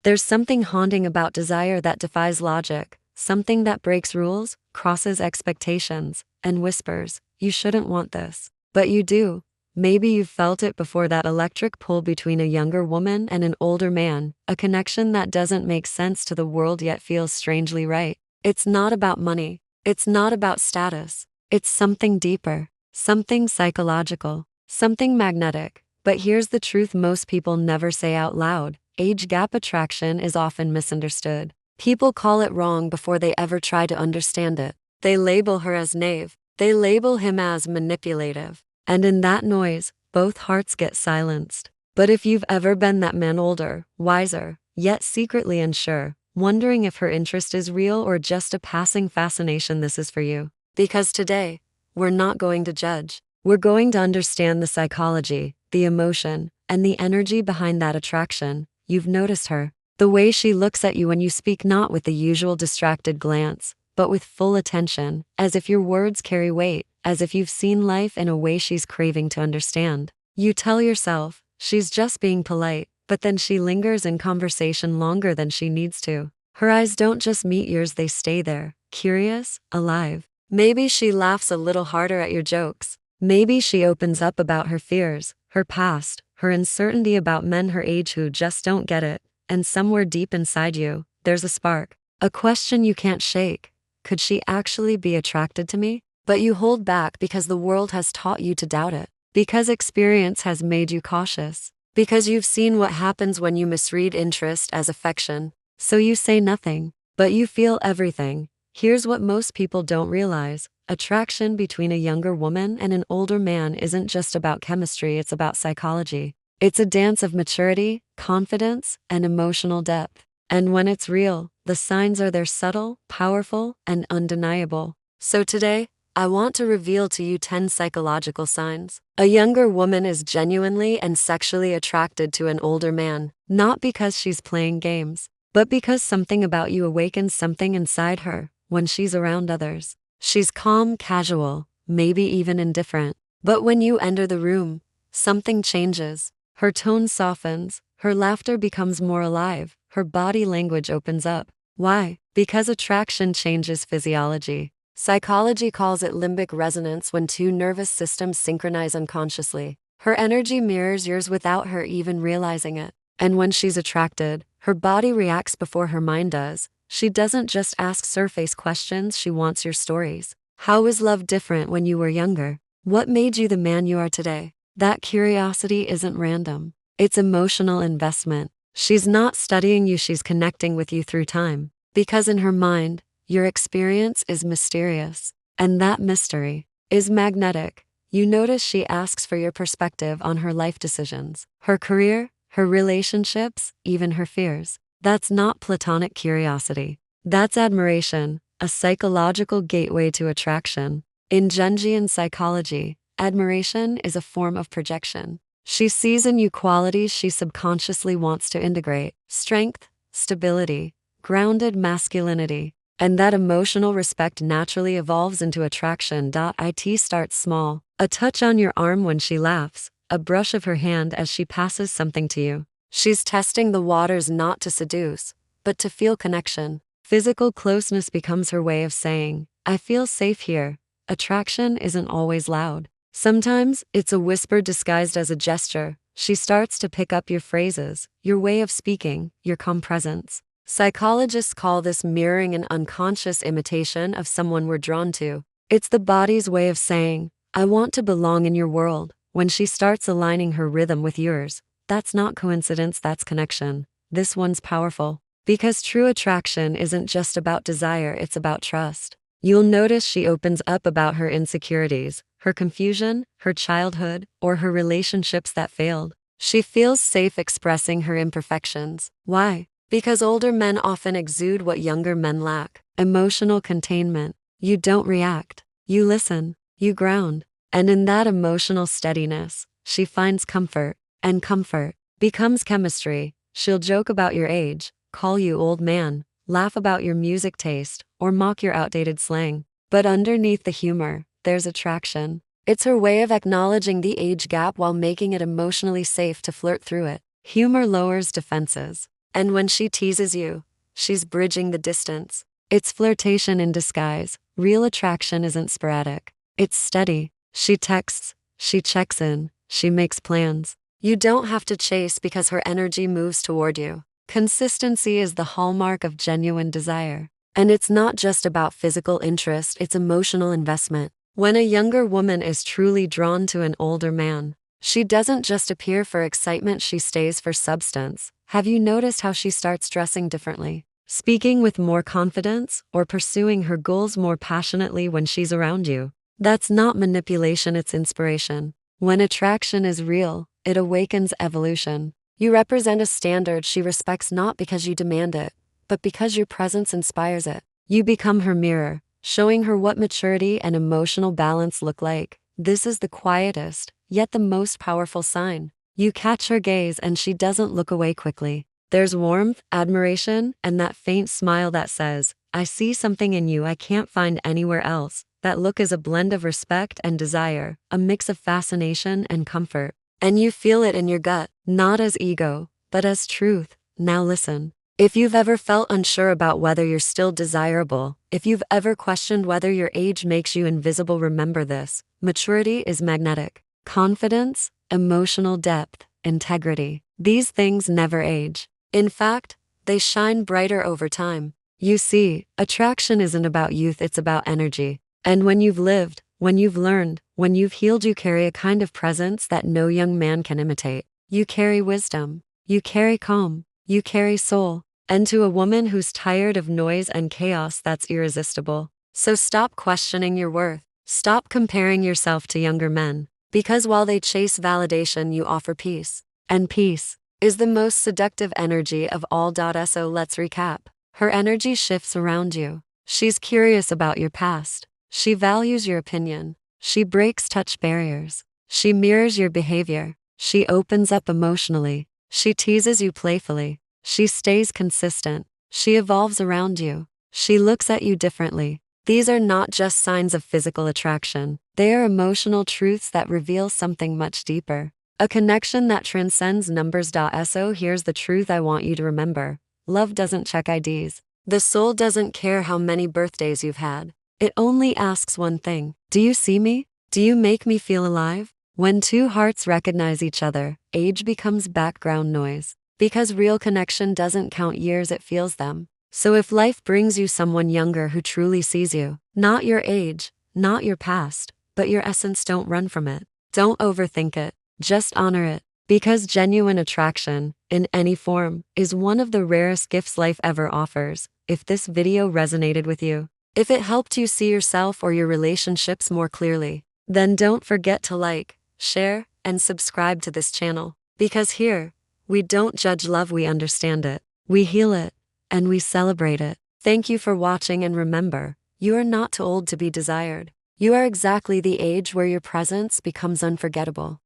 There's something haunting about desire that defies logic, something that breaks rules, crosses expectations, and whispers, "You shouldn't want this." But you do. Maybe you've felt it before, that electric pull between a younger woman and an older man, a connection that doesn't make sense to the world yet feels strangely right. It's not about money. It's not about status. It's something deeper, something psychological, something magnetic. But here's the truth most people never say out loud: age gap attraction is often misunderstood. People call it wrong before they ever try to understand it. They label her as naive. They label him as manipulative. And in that noise, both hearts get silenced. But if you've ever been that man, older, wiser, yet secretly unsure, wondering if her interest is real or just a passing fascination, this is for you. Because today, we're not going to judge. We're going to understand the psychology, the emotion, and the energy behind that attraction. You've noticed her. The way she looks at you when you speak, not with the usual distracted glance, but with full attention, as if your words carry weight, as if you've seen life in a way she's craving to understand. You tell yourself, she's just being polite, but then she lingers in conversation longer than she needs to. Her eyes don't just meet yours, they stay there, curious, alive. Maybe she laughs a little harder at your jokes. Maybe she opens up about her fears, her past, her uncertainty about men her age who just don't get it. And somewhere deep inside you, there's a spark, a question you can't shake. Could she actually be attracted to me? But you hold back because the world has taught you to doubt it, because experience has made you cautious, because you've seen what happens when you misread interest as affection. So you say nothing, but you feel everything. Here's what most people don't realize: attraction between a younger woman and an older man isn't just about chemistry, it's about psychology. It's a dance of maturity, confidence, and emotional depth. And when it's real, the signs are there, subtle, powerful, and undeniable. So today, I want to reveal to you 10 psychological signs a younger woman is genuinely and sexually attracted to an older man, not because she's playing games, but because something about you awakens something inside her when she's around others. She's calm, casual, maybe even indifferent. But when you enter the room, something changes. Her tone softens, her laughter becomes more alive, her body language opens up. Why? Because attraction changes physiology. Psychology calls it limbic resonance, when two nervous systems synchronize unconsciously. Her energy mirrors yours without her even realizing it. And when she's attracted, her body reacts before her mind does. She doesn't just ask surface questions, she wants your stories. How was love different when you were younger? What made you the man you are today? That curiosity isn't random. It's emotional investment. She's not studying you, she's connecting with you through time. Because in her mind, your experience is mysterious. And that mystery is magnetic. You notice she asks for your perspective on her life decisions, her career, her relationships, even her fears. That's not platonic curiosity. That's admiration, a psychological gateway to attraction. In Jungian psychology, admiration is a form of projection. She sees in you qualities she subconsciously wants to integrate: strength, stability, grounded masculinity. And that emotional respect naturally evolves into attraction. It starts small: a touch on your arm when she laughs, a brush of her hand as she passes something to you. She's testing the waters, not to seduce, but to feel connection. Physical closeness becomes her way of saying, "I feel safe here." Attraction isn't always loud. Sometimes it's a whisper disguised as a gesture. She starts to pick up your phrases, your way of speaking, your calm presence. Psychologists call this mirroring, an unconscious imitation of someone we're drawn to. It's the body's way of saying, "I want to belong in your world." When she starts aligning her rhythm with yours, that's not coincidence, that's connection. This one's powerful. Because true attraction isn't just about desire, it's about trust. You'll notice she opens up about her insecurities, her confusion, her childhood, or her relationships that failed. She feels safe expressing her imperfections. Why? Because older men often exude what younger men lack: emotional containment. You don't react. You listen. You ground. And in that emotional steadiness, she finds comfort. And comfort becomes chemistry. She'll joke about your age, call you old man, laugh about your music taste, or mock your outdated slang. But underneath the humor, there's attraction. It's her way of acknowledging the age gap while making it emotionally safe to flirt through it. Humor lowers defenses. And when she teases you, she's bridging the distance. It's flirtation in disguise. Real attraction isn't sporadic. It's steady. She texts, she checks in, she makes plans. You don't have to chase because her energy moves toward you. Consistency is the hallmark of genuine desire. And it's not just about physical interest, it's emotional investment. When a younger woman is truly drawn to an older man, she doesn't just appear for excitement, she stays for substance. Have you noticed how she starts dressing differently, speaking with more confidence, or pursuing her goals more passionately when she's around you? That's not manipulation, it's inspiration. When attraction is real, it awakens evolution. You represent a standard she respects not because you demand it, but because your presence inspires it. You become her mirror, showing her what maturity and emotional balance look like. This is the quietest, yet the most powerful sign. You catch her gaze and she doesn't look away quickly. There's warmth, admiration, and that faint smile that says, "I see something in you I can't find anywhere else." That look is a blend of respect and desire, a mix of fascination and comfort. And you feel it in your gut, not as ego, but as truth. Now listen. If you've ever felt unsure about whether you're still desirable, if you've ever questioned whether your age makes you invisible, remember this. Maturity is magnetic. Confidence, emotional depth, integrity. These things never age. In fact, they shine brighter over time. You see, attraction isn't about youth, it's about energy. And when you've lived, when you've learned, when you've healed, you carry a kind of presence that no young man can imitate. You carry wisdom. You carry calm. You carry soul. And to a woman who's tired of noise and chaos, that's irresistible. So stop questioning your worth. Stop comparing yourself to younger men. Because while they chase validation, you offer peace. And peace is the most seductive energy of all. So let's recap. Her energy shifts around you. She's curious about your past. She values your opinion. She breaks touch barriers. She mirrors your behavior. She opens up emotionally. She teases you playfully. She stays consistent. She evolves around you. She looks at you differently. These are not just signs of physical attraction. They are emotional truths that reveal something much deeper. A connection that transcends numbers. So here's the truth I want you to remember. Love doesn't check IDs. The soul doesn't care how many birthdays you've had. It only asks one thing. Do you see me? Do you make me feel alive? When two hearts recognize each other, age becomes background noise. Because real connection doesn't count years, it feels them. So if life brings you someone younger who truly sees you, not your age, not your past, but your essence, don't run from it. Don't overthink it. Just honor it. Because genuine attraction, in any form, is one of the rarest gifts life ever offers. If this video resonated with you, if it helped you see yourself or your relationships more clearly, then don't forget to like, share, and subscribe to this channel. Because here, we don't judge love, we understand it. We heal it, and we celebrate it. Thank you for watching, and remember, you are not too old to be desired. You are exactly the age where your presence becomes unforgettable.